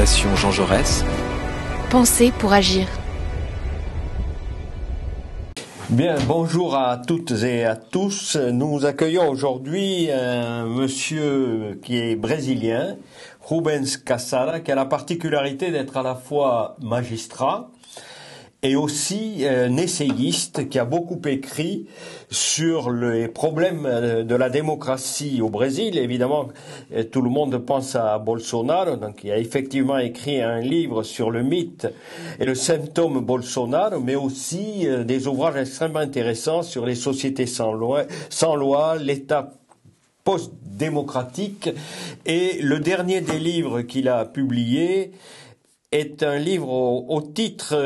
Fondation Jean Jaurès. Penser pour agir. Bien, bonjour à toutes et à tous. Nous accueillons aujourd'hui un monsieur qui est brésilien, Rubens Kassala, qui a la particularité d'être à la fois magistrat et aussi un essayiste qui a beaucoup écrit sur les problèmes de la démocratie au Brésil. Évidemment, tout le monde pense à Bolsonaro, donc il a effectivement écrit un livre sur le mythe et le symptôme Bolsonaro, mais aussi des ouvrages extrêmement intéressants sur les sociétés sans loi, l'État post-démocratique. Et le dernier des livres qu'il a publié est un livre au titre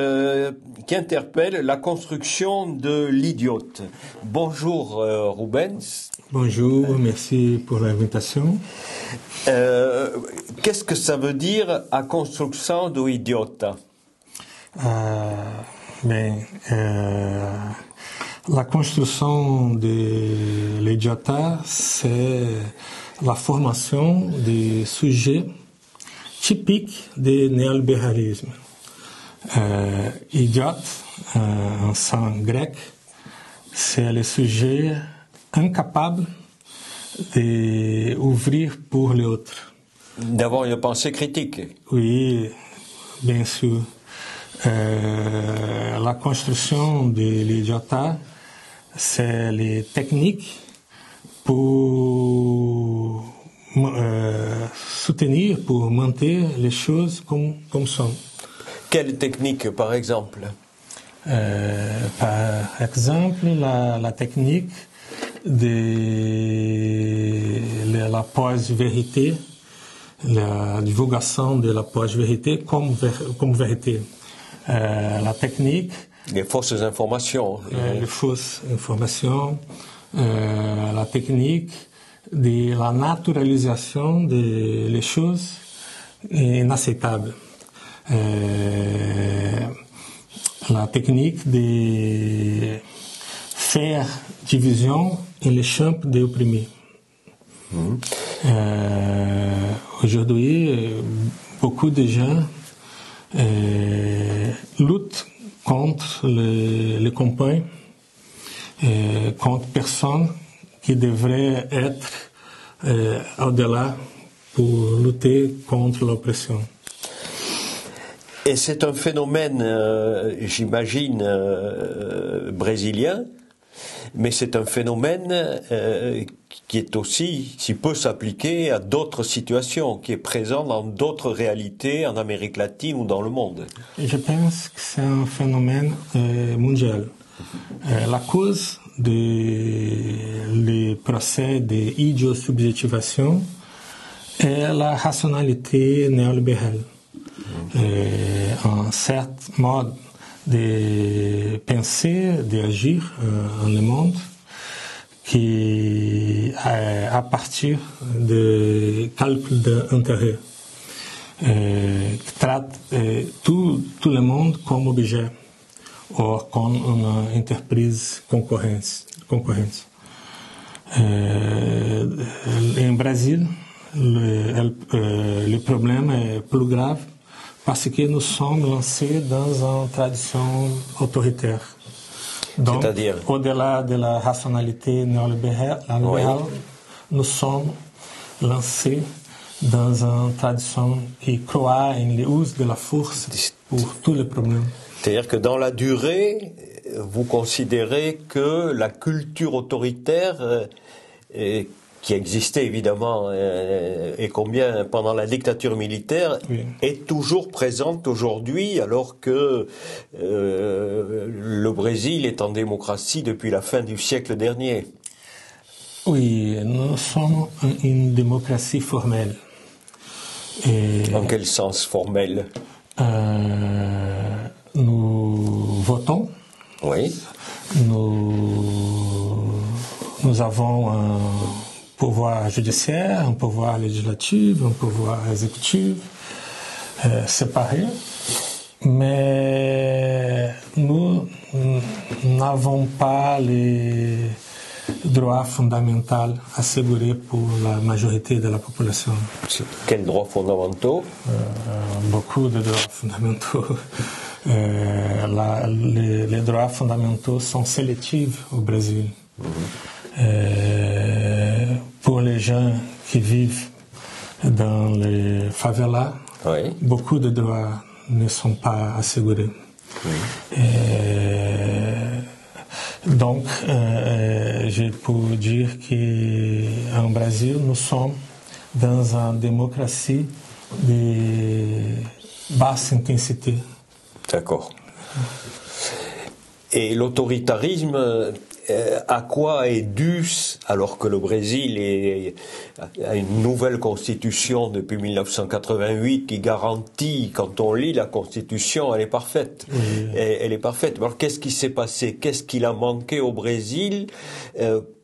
qui interpelle la construction de l'idiote. Bonjour Rubens. Bonjour, merci pour l'invitation. Qu'est-ce que ça veut dire la construction de idiota? La construction de l'idiota, c'est la formation des sujets typique du néolibéralisme. Idiote, en sang grec, c'est le sujet incapable d'ouvrir pour l'autre. D'avoir une pensée critique. Oui, bien sûr. La construction de l'idiota, c'est les techniques pour soutenir, pour maintenir les choses comme sont. Quelle technique, par exemple? Par exemple, la technique de la pós-vérité, la divulgation de la pós-vérité comme vérité. La technique... Les fausses informations. Les fausses informations, la technique de la naturalisation des choses inacceptables. La technique de faire division dans les champs des opprimés. Aujourd'hui, beaucoup de gens luttent contre les campagnes, contre personnes qui devraient être au-delà pour lutter contre l'oppression. Et c'est un phénomène, j'imagine, brésilien, mais c'est un phénomène qui est aussi, qui peut s'appliquer à d'autres situations, qui est présent dans d'autres réalités en Amérique latine ou dans le monde. Je pense que c'est un phénomène mondial. La cause des procès d'idiosubjectivation est la rationalité néolibérale. Un certain mode de penser, d'agir dans le monde qui est à partir de calculs d'intérêt, qui traite tout le monde comme objet ou comme une entreprise concorrente. Em Brasil, le problème est plus grave parce que nous sommes lancés dans une tradition autoritaire. Donc, au-delà de la rationalité néolibérale, nous sommes lancés dans une tradition qui croit en l'use de la force pour tous les problèmes. C'est-à-dire que dans la durée, vous considérez que la culture autoritaire qui existait évidemment et combien pendant la dictature militaire, oui, est toujours présente aujourd'hui alors que le Brésil est en démocratie depuis la fin du siècle dernier. Oui, nous sommes une démocratie formelle. En quel sens formel? Nous votons. Oui. Nous avons un pouvoir judiciaire, un pouvoir législatif, un pouvoir exécutif séparés. Mais nous n'avons pas droits fondamentaux assurés pour la majorité de la population. Quels droits fondamentaux? Beaucoup de droits fondamentaux. Les droits fondamentaux sont sélectifs au Brésil. Pour les gens qui vivent dans les favelas, oui. Beaucoup de droits ne sont pas assurés. Oui. Donc, je peux dire qu'en Brésil, nous sommes dans une démocratie de basse intensité. D'accord. Et l'autoritarisme, à quoi est dû, alors que le Brésil a une nouvelle constitution depuis 1988 qui garantit, quand on lit la constitution, elle est parfaite. Oui. Elle est parfaite. Alors qu'est-ce qui s'est passé? Qu'est-ce qu'il a manqué au Brésil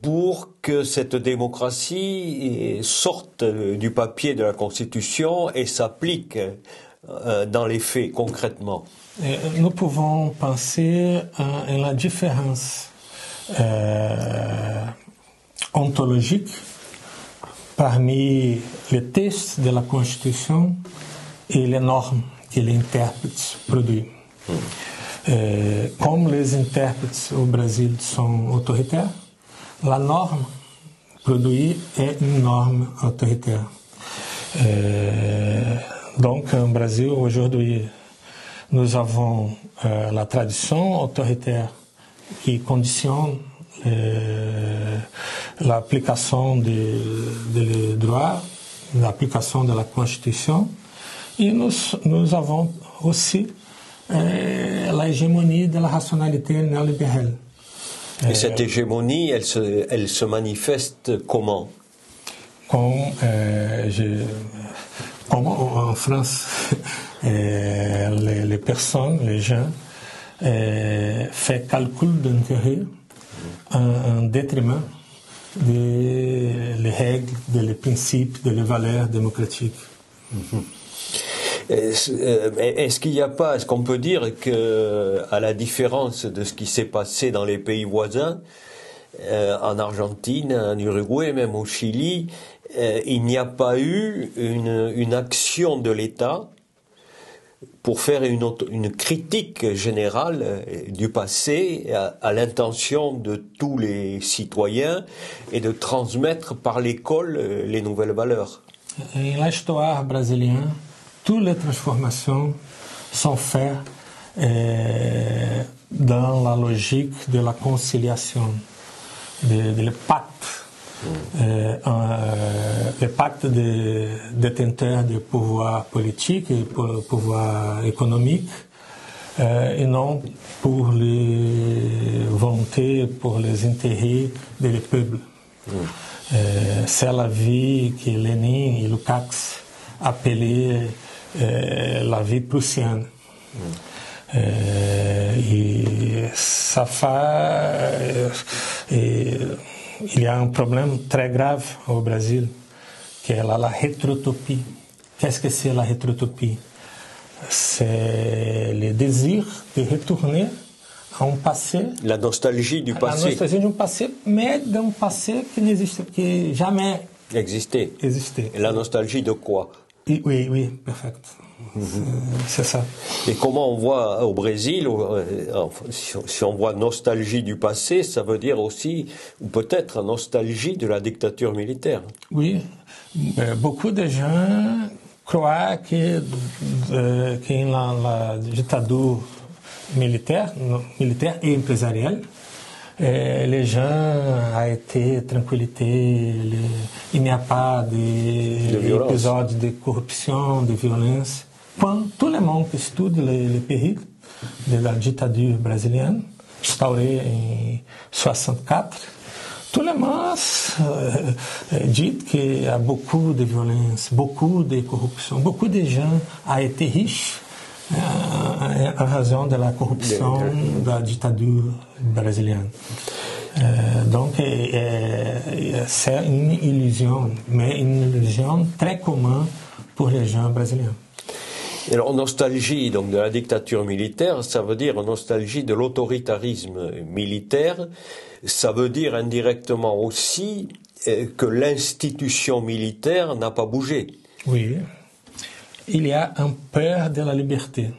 pour que cette démocratie sorte du papier de la constitution et s'applique dans les faits, concrètement? Nous pouvons penser à la différence ontologique parmi les textes de la Constitution et les normes que les intérprètes produisent. Comme les intérprètes au Brésil sont autoritaires, la norme produite est une norme autoritaire. Donc, au Brésil, aujourd'hui, nous avons la tradition autoritaire qui conditionne l'application des droits, l'application de la Constitution. Et nous avons aussi la hégémonie de la rationalité néolibérale. Et cette hégémonie, elle se manifeste comment? Comme en France, les personnes, les gens, font calcul d'intérêt en détriment des règles, des principes, des valeurs démocratiques. Est-ce qu'il n'y a pas, est-ce qu'on peut dire que, à la différence de ce qui s'est passé dans les pays voisins, en Argentine, en Uruguay, même au Chili, il n'y a pas eu une action de l'État pour faire une critique générale du passé à l'intention de tous les citoyens et de transmettre par l'école les nouvelles valeurs? Dans l'histoire brésilienne, toutes les transformations sont faites dans la logique de la conciliation, le pacte. Le pacte des détenteurs de pouvoir politique et pouvoir économique et non pour les volontés, pour les intérêts des peuples. C'est la vie que Lénine et Lukács appelaient la vie prussienne. Et ça fait... il y a un problème très grave au Brésil, qui est la rétrotopie. Qu'est-ce que c'est la rétrotopie? C'est le désir de retourner à un passé. La nostalgie du passé. La nostalgie d'un passé, mais d'un passé qui n'existe, qui jamais existé. Et la nostalgie de quoi? Oui, parfait. C'est ça. Et comment on voit au Brésil, si on voit nostalgie du passé, ça veut dire aussi, ou peut-être nostalgie de la dictature militaire. Oui, beaucoup de gens croient que la dictature militaire et empresariale, les gens ont été tranquillité, il n'y a pas d'épisodes de corruption, de violence. Quand tout le monde étudie les périls de la dictature brésilienne, instaurée en 1964, tout le monde dit qu'il y a beaucoup de violence, beaucoup de corruption. Beaucoup de gens ont été riches en raison de la corruption de la dictature brésilienne. Donc, c'est une illusion, mais une illusion très commune pour les gens brésiliens. Alors, nostalgie donc, de la dictature militaire, ça veut dire nostalgie de l'autoritarisme militaire. Ça veut dire indirectement aussi que l'institution militaire n'a pas bougé. Oui. Il y a un peur de la liberté.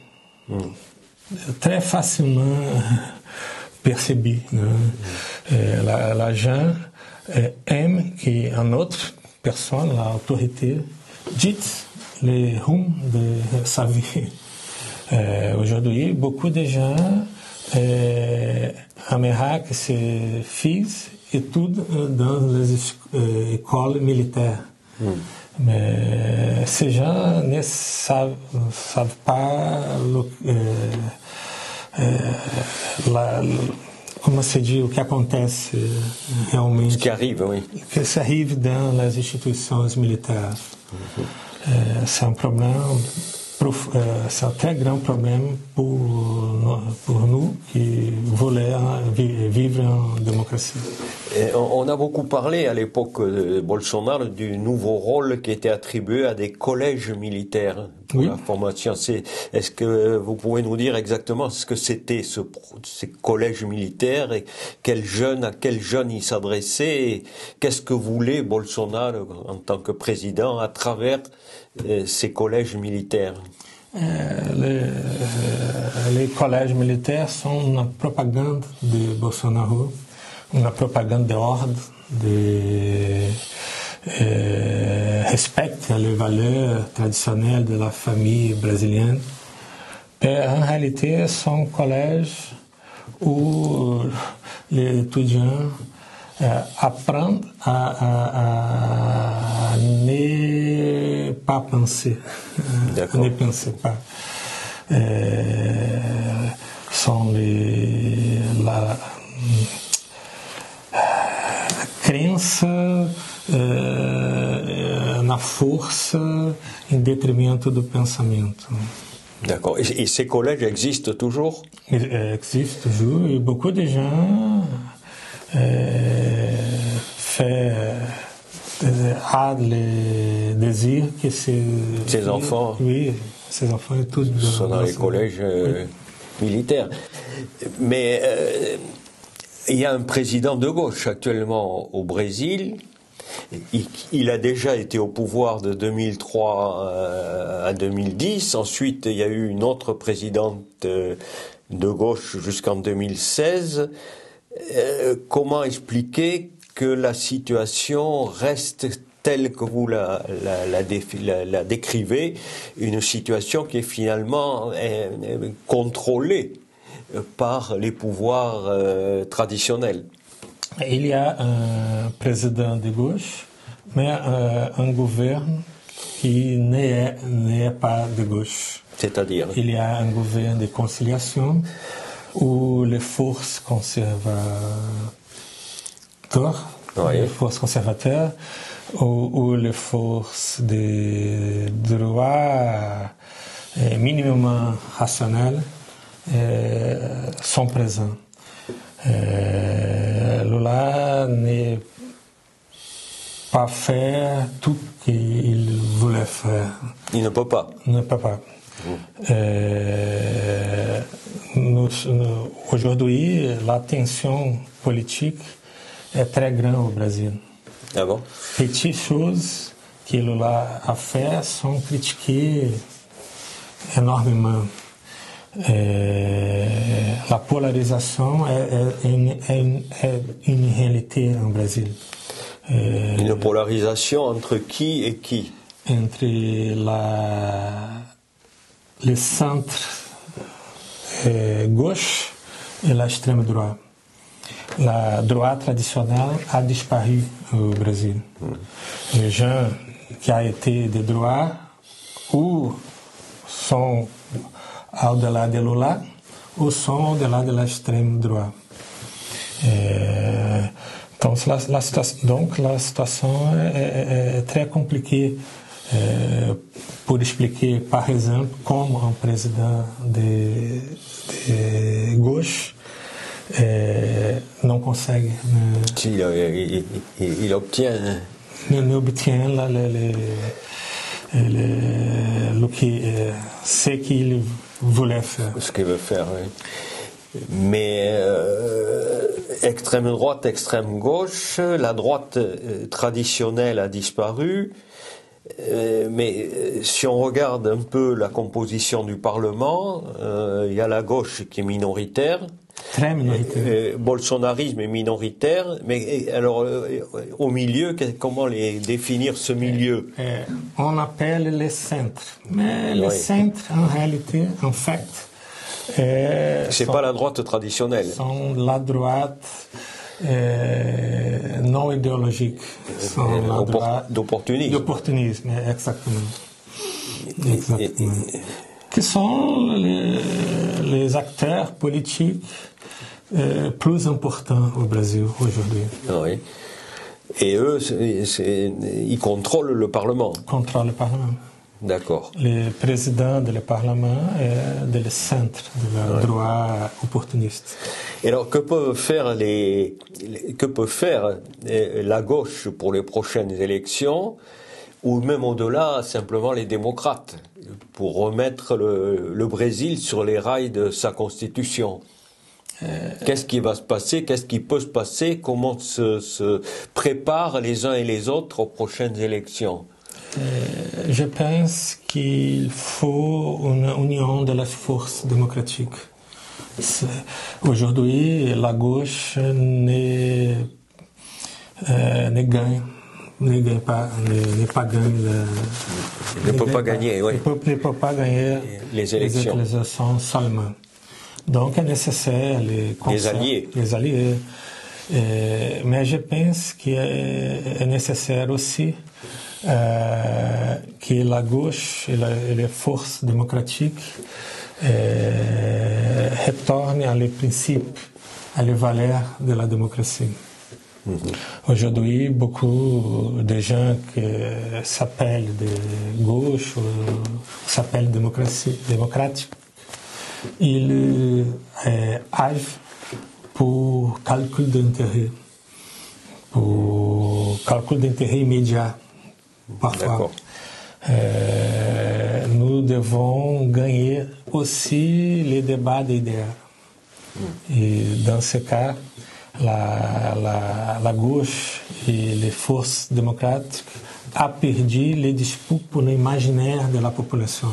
Très facilement percebi. La gens aime qu'une autre personne, l'autorité, dite les rumos de sa vie. Aujourd'hui, beaucoup de gens aimeraient que ses fils étudient dans les écoles militaires. Mais ces gens ne savent pas como se diz, o que acontece realmente. Ce qui arrive, oui. Que se arrive dans les instituições militaires. C'est un problème, c'est un très grand problème pour nous qui voulons vivre en démocratie. Et on a beaucoup parlé à l'époque de Bolsonaro du nouveau rôle qui était attribué à des collèges militaires pour la formation. Est-ce que vous pouvez nous dire exactement ce que c'était ces collèges militaires et à quels jeunes ils s'adressaient et qu'est-ce que voulait Bolsonaro en tant que président à travers ces collèges militaires? Les collèges militaires sont une propagande de Bolsonaro, une propagande de ordre, de respecte les valeurs traditionnelles de la famille brésilienne. Mais en réalité, sont collèges où les étudiants apprennent à ne pas penser, à ne penser pas. Sont la crença na força em detrimento do pensamento. D'accord. Et ces collèges existent toujours? Ils existent toujours et beaucoup de gens a le désir que ces enfants, ces enfants étudient sont dans les collèges militaires. Mais il y a un président de gauche actuellement au Brésil. Il a déjà été au pouvoir de 2003 à 2010. Ensuite, il y a eu une autre présidente de gauche jusqu'en 2016. Comment expliquer que la situation reste telle que vous la décrivez, une situation qui est finalement contrôlée par les pouvoirs traditionnels? Il y a un président de gauche, mais un gouvernement qui n'est pas de gauche. C'est-à-dire? Il y a un gouvernement de conciliation où les forces conservateurs, où les forces de droit minimum rationnelles sont présentes. Lula n'est pas faire tout ce qu'il voulait faire. Il ne peut pas. Il ne peut pas. Aujourd'hui, la tension politique est très grande au Brésil. Ah bon? Petites choses que Lula a fait sont critiquées énormément. La polarisation est une réalité au Brésil. Une polarisation entre qui et qui? Entre le centre gauche et l'extrême droite. La droite traditionnelle a disparu au Brésil. Les gens qui ont été de droite ou sont au-delà de Lula ou sont au-delà de l'extrême droite. Donc la situation est très compliquée pour expliquer, par exemple, comment un président de gauche não consegue. Il obtient. Il obtient ce qu'il voulait faire. Ce qu'il veut faire, oui. Mais extrême droite, extrême gauche, la droite traditionnelle a disparu. Mais si on regarde un peu la composition du Parlement, il y a la gauche qui est minoritaire. Très minoritaire. Bolsonarisme est minoritaire, mais alors au milieu, comment définir ce milieu? On appelle les centres, mais les centres en réalité, en fait, c'est pas la droite traditionnelle. Sont la droite non idéologique, sont la droite d'opportunisme. D'opportunisme, exactement. Qui sont les acteurs politiques plus importants au Brésil aujourd'hui. Oui. Et eux, ils contrôlent le Parlement. Contrôlent le Parlement. D'accord. Le président du Parlement est du centre de la droite opportuniste. Et alors, que peut faire la gauche pour les prochaines élections, ou même au-delà, simplement les démocrates, pour remettre le Brésil sur les rails de sa constitution? Qu'est-ce qui va se passer? Qu'est-ce qui peut se passer? Comment se préparent les uns et les autres aux prochaines élections? Je pense qu'il faut une union de les forces démocratiques. Aujourd'hui, la gauche ne peut pas gagner les élections seulement. Donc, est nécessaire les alliés. Mais je pense qu'il est nécessaire aussi que la gauche et les forces démocratiques retournent à les principes, à les valeurs de la démocratie. Aujourd'hui, beaucoup de gens qui s'appellent de gauche ou s'appellent démocratique, ils agissent pour calcul d'intérêt, immédiat. Parfois, nous devons gagner aussi les débats d'idées. Et dans ce cas, la gauche et les forces démocratiques ont perdu les disputes pour l'imaginaire de la population.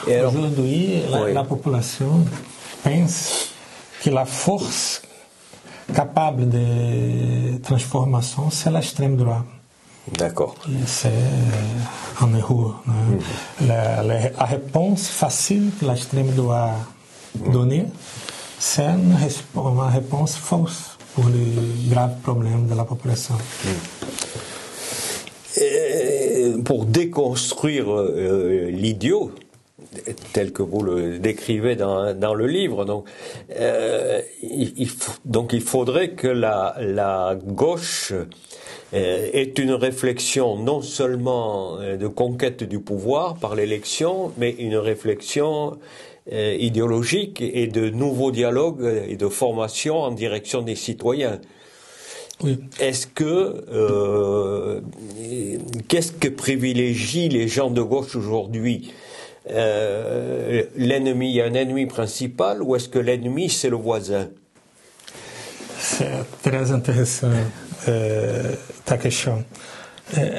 Aujourd'hui, la population pense que la force capable de transformation, c'est l'extrême droite. D'accord. C'est un erreur. La réponse facile que l'extrême droite donne, c'est une réponse fausse pour les graves problèmes de la population. Pour déconstruire l'idiot, tel que vous le décrivez dans le livre, donc il faudrait que la gauche ait une réflexion non seulement de conquête du pouvoir par l'élection, mais une réflexion idéologique et de nouveaux dialogues et de formation en direction des citoyens. Oui. Est-ce que qu'est-ce que privilégient les gens de gauche aujourd'hui? L'ennemi, il y a un ennemi principal, ou est-ce que l'ennemi c'est le voisin? C'est très intéressant ta question.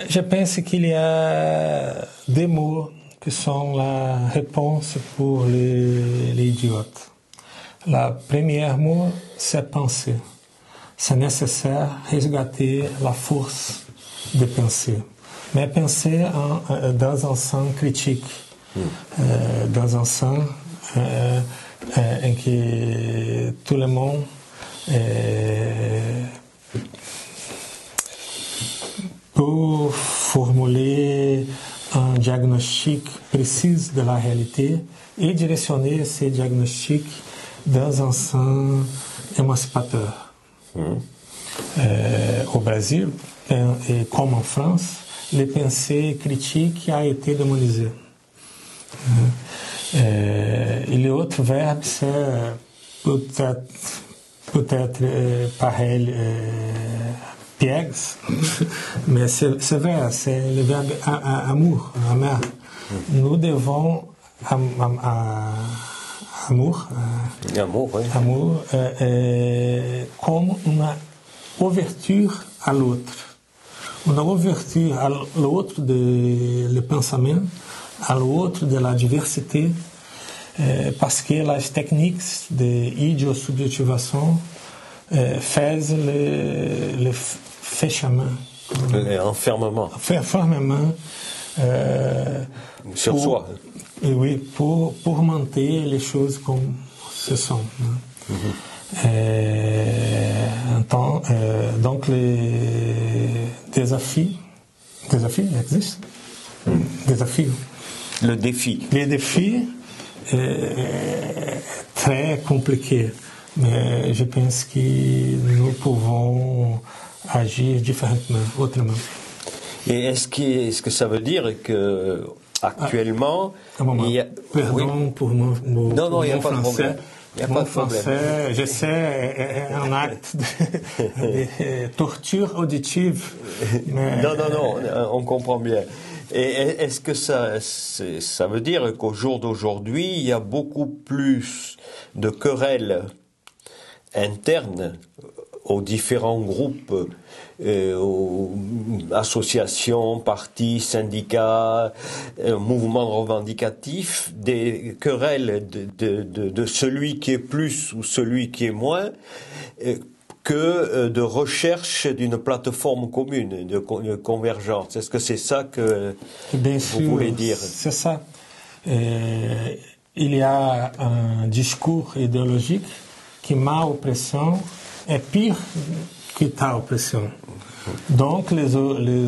Je pense qu'il y a des mots qui sont la réponse pour les idiotes. La première mot, c'est penser. C'est nécessaire resgater la force de penser. Mais penser dans un sens critique, dans un sens en que tout le monde peut formuler un diagnostic précis de la réalité et directionner ce diagnostic dans un sens émancipateur. Au Brasil, et comme en France, les pensées critiques a été démonisé. Et l'autre verbe, c'est peut-être pareil pièges, mais c'est vrai, c'est le verbe amour, amer. Nous devons amour comme une ouverture à l'autre. Une ouverture à l'autre de le pensament, à l'autre de la diversité, parce que les techniques d'idiosubjectivation font le fechement. L'enfermement. Sur soi. Oui, pour monter les choses comme ce sont. Donc les défis existent. Le défi. Les défis très compliqués, mais je pense que nous pouvons agir différemment, autrement. Et est-ce que ça veut dire que actuellement il y a... Pardon pour mon non, il n'y a pas de problème. Mon français, je sais, est un acte de torture auditive. Mais... Non, on comprend bien. Et est-ce que ça veut dire qu'au jour d'aujourd'hui, il y a beaucoup plus de querelles internes aux différents groupes, aux associations, partis, syndicats, mouvements revendicatifs, des querelles de celui qui est plus ou celui qui est moins, que de recherche d'une plateforme commune, de convergence. Est-ce que c'est ça que vous voulez dire? C'est ça. Il y a un discours idéologique qui ma oppression est pire que ta oppression. Donc les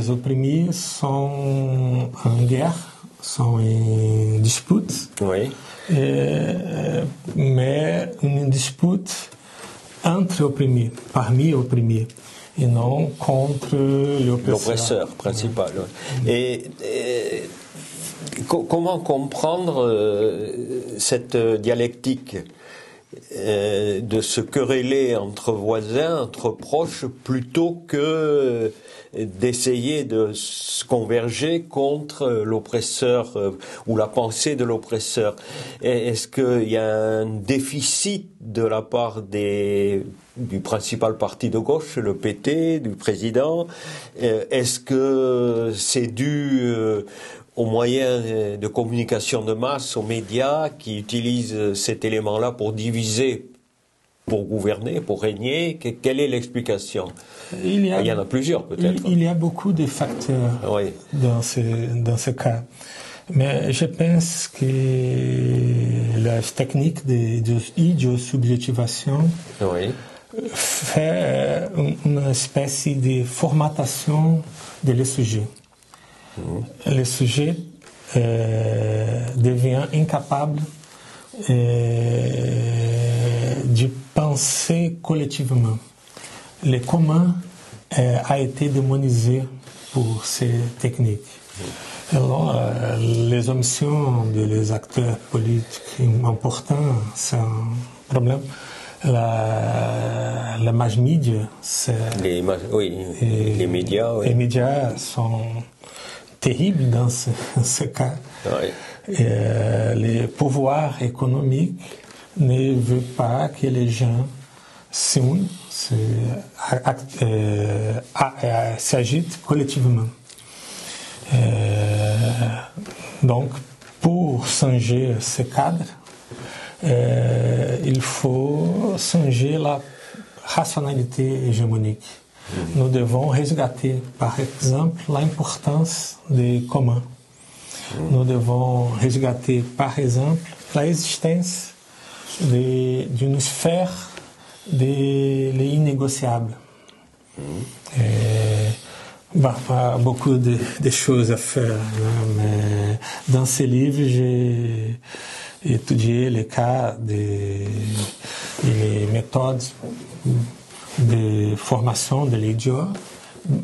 opprimés sont en guerre, sont en dispute, oui. Mais une dispute entre opprimés, parmi opprimés, et non contre l'oppresseur principal. Oui. Et comment comprendre cette dialectique de se quereller entre voisins, entre proches, plutôt que d'essayer de se converger contre l'oppresseur ou la pensée de l'oppresseur? Est-ce qu'il y a un déficit de la part du principal parti de gauche, le PT, du président? Est-ce que c'est dû aux moyens de communication de masse, aux médias qui utilisent cet élément-là pour diviser, pour gouverner, pour régner? Quelle est l'explication? Il y en a plusieurs peut-être. Il y a beaucoup de facteurs dans ce cas. Mais je pense que la technique d'idiosubjectivation fait une espèce de formatation des sujets. Le sujet devient incapable de penser collectivement. Le commun a été démonisé pour ces techniques. Alors, les omissions des acteurs politiques importants, c'est un problème. La mass media, les médias. Oui. Les médias sont terribles dans ce cas. Oui. Le pouvoir économique ne veut pas que les gens s'agitent collectivement. Donc, pour changer ce cadre, il faut changer la rationalité hégémonique. Nous devons resgater, par exemple, l'importance des communs. Nous devons resgater, par exemple, l'existence d'une sphère de l'inégociable. Il y a beaucoup de choses à faire, mais dans ce livre, j'ai étudié les cas des méthodes de formation de l'idiot,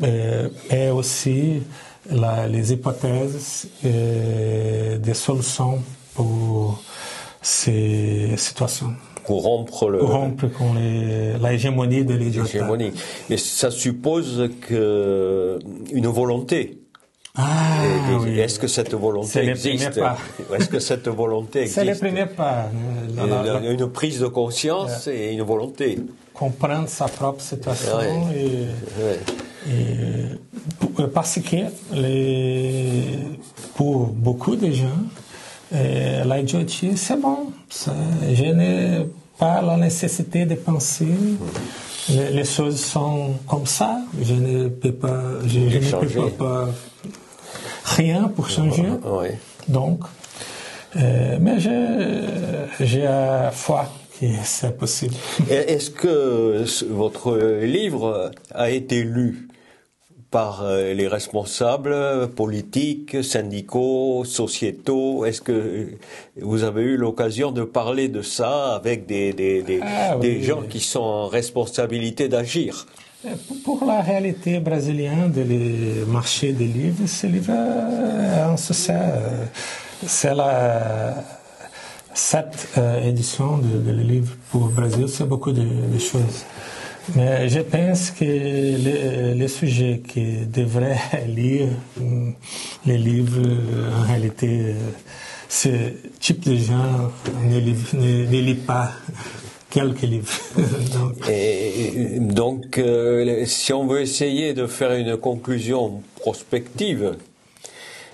mais aussi les hypothèses de solutions pour ces situations. Pour rompre con la hégémonie de l'idiota. Mais ça suppose une volonté. Oui. Est-ce que cette volonté existe? Est-ce que cette volonté existe? C'est les premiers pas. Une prise de conscience et une volonté. Comprendre sa propre situation parce que pour beaucoup de gens, la idiotie, c'est bon. Je n'ai pas la nécessité de penser. Les choses sont comme ça. Je ne peux pas rien pour changer. Donc, mais j'ai la foi que c'est possible. Est-ce que votre livre a été lu par les responsables politiques, syndicaux, sociétaux? Est-ce que vous avez eu l'occasion de parler de ça avec des gens qui sont en responsabilité d'agir? Pour la réalité brésilienne du marché des livres, ce livre est un succès. C'est cette édition du livre pour le Brésil, c'est beaucoup de choses. Mais je pense que les sujets qui devraient lire les livres, en réalité, ce type de gens ne lit pas quelques livres. Donc, si on veut essayer de faire une conclusion prospective,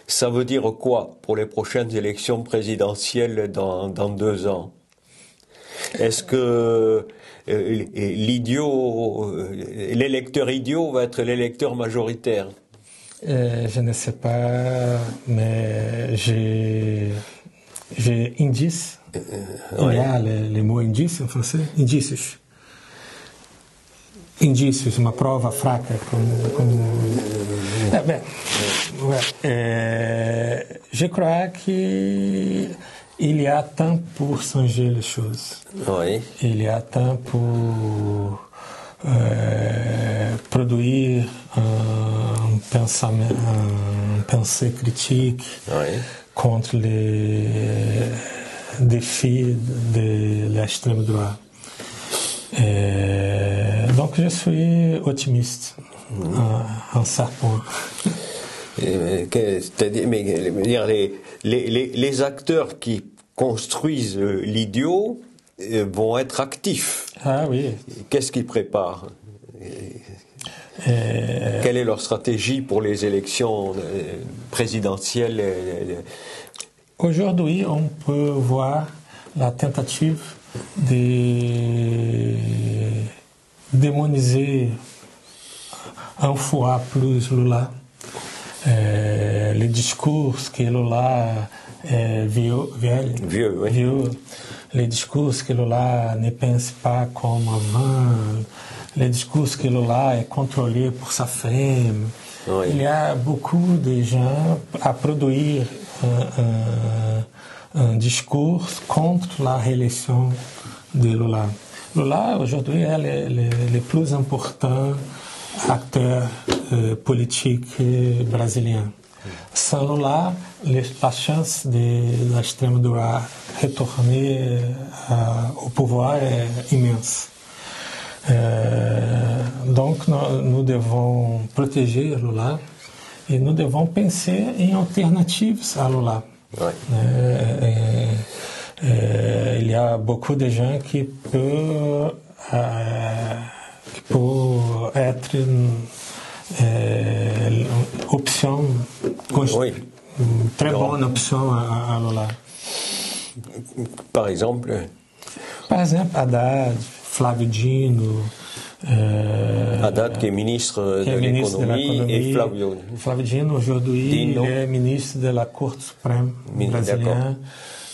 ça veut dire quoi pour les prochaines élections présidentielles dans 2 ans? Est-ce que l'électeur idiot va être l'électeur majoritaire? Je ne sais pas, mais j'ai indice. Il y a le mot indice en français, indícios. Indícios, uma prova fraca, je crois qu'il y a temps pour changer les choses. Oui. Il y a temps pour produire un pensée critique contre les défis de l'extrême droite. Donc je suis optimiste en certain point. C'est-à-dire, les acteurs qui construisent l'idiot vont être actifs. Ah oui. Qu'est-ce qu'ils préparent? Quelle est leur stratégie pour les élections présidentielles? Aujourd'hui, on peut voir la tentative de démoniser un fois plus Lula. Les discours que Lula est vieux, les discours que Lula ne pense pas comme avant, les discours que Lula est contrôlé pour sa femme. Oui. Il y a beaucoup de gens à produire un discours contre la réélection de Lula. Lula, aujourd'hui, est le plus important acteur politique brésilien. Sans Lula, la chance de l'extrême droite retourner au pouvoir est immense. Donc, nous devons protéger Lula et nous devons penser em alternativas à Lula. Ouais. Il y a beaucoup de gens qui peuvent être une option, une très bonne option à Lula. Par exemple, Haddad, Flávio Dino. Haddad, qui est ministre de l'économie, et Flávio Dino, aujourd'hui, il est ministre de la Cour suprême brésilienne.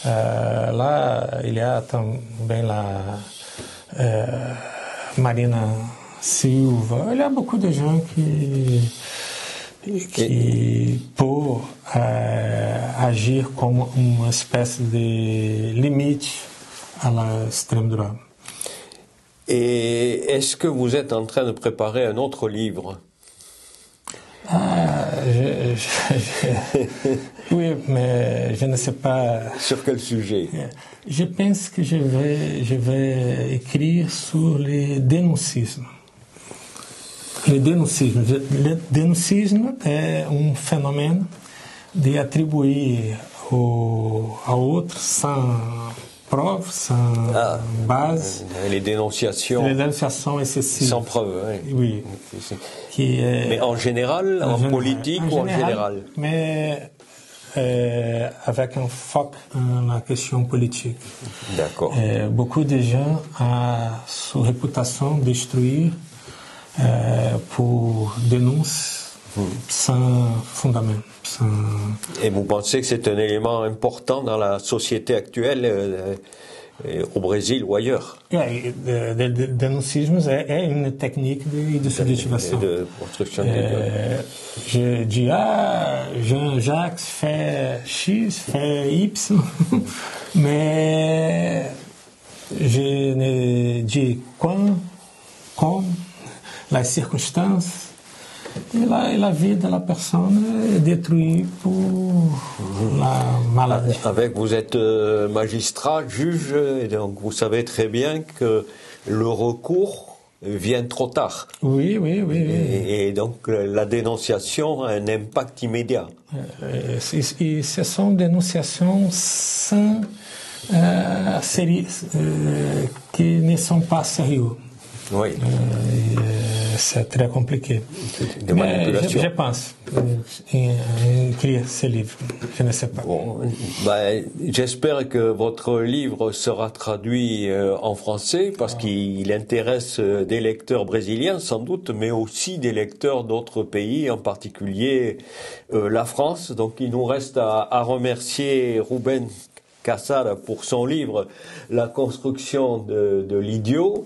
Là, il y a também la Marina Silva. Il y a beaucoup de gens qui peuvent agir comme une espèce de limite à l'extrême droite. Et est-ce que vous êtes en train de préparer un autre livre? Oui, mais je ne sais pas. Sur quel sujet? Je pense que je vais écrire sur les dénoncismes. Le dénoncisme est un phénomène de attribuer à autre sans preuve, sans base. Les dénonciations. Les dénonciations excessives. Sans preuve, oui. Mais en général, en politique ou en général? Mais avec un foc dans la question politique. D'accord. Beaucoup de gens ont sous réputation détruire pour dénonces sans fondament. Et vous pensez que c'est un élément important dans la société actuelle au Brésil ou ailleurs? Le dénoncisme est une technique de subjectivation. De construction de je dis, Jean-Jacques fait X, fait Y, mais je ne dis quand, comme, les circonstances. Et la vie de la personne est détruite pour la maladie. Vous êtes magistrat, juge, et donc vous savez très bien que le recours vient trop tard. Oui. Et donc la dénonciation a un impact immédiat. Et ce sont des dénonciations sans qui ne sont pas sérieuses. Oui. C'est très compliqué. Mais je pense écrire ce livre. Je ne sais pas. Bon, j'espère que votre livre sera traduit en français parce qu'il intéresse des lecteurs brésiliens sans doute, mais aussi des lecteurs d'autres pays, en particulier la France. Donc il nous reste à remercier Rubens Cassara pour son livre La construction de l'idiot,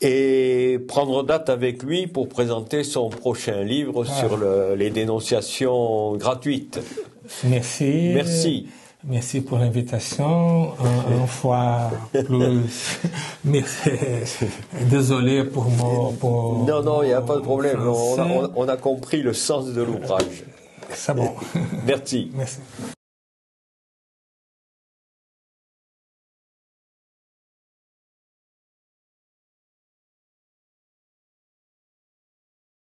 et prendre date avec lui pour présenter son prochain livre sur les dénonciations gratuites. Merci. Merci pour l'invitation. Une fois plus. Merci. Désolé pour moi. Non, il n'y a pas de problème. On a compris le sens de l'ouvrage. C'est bon. Merci. Merci.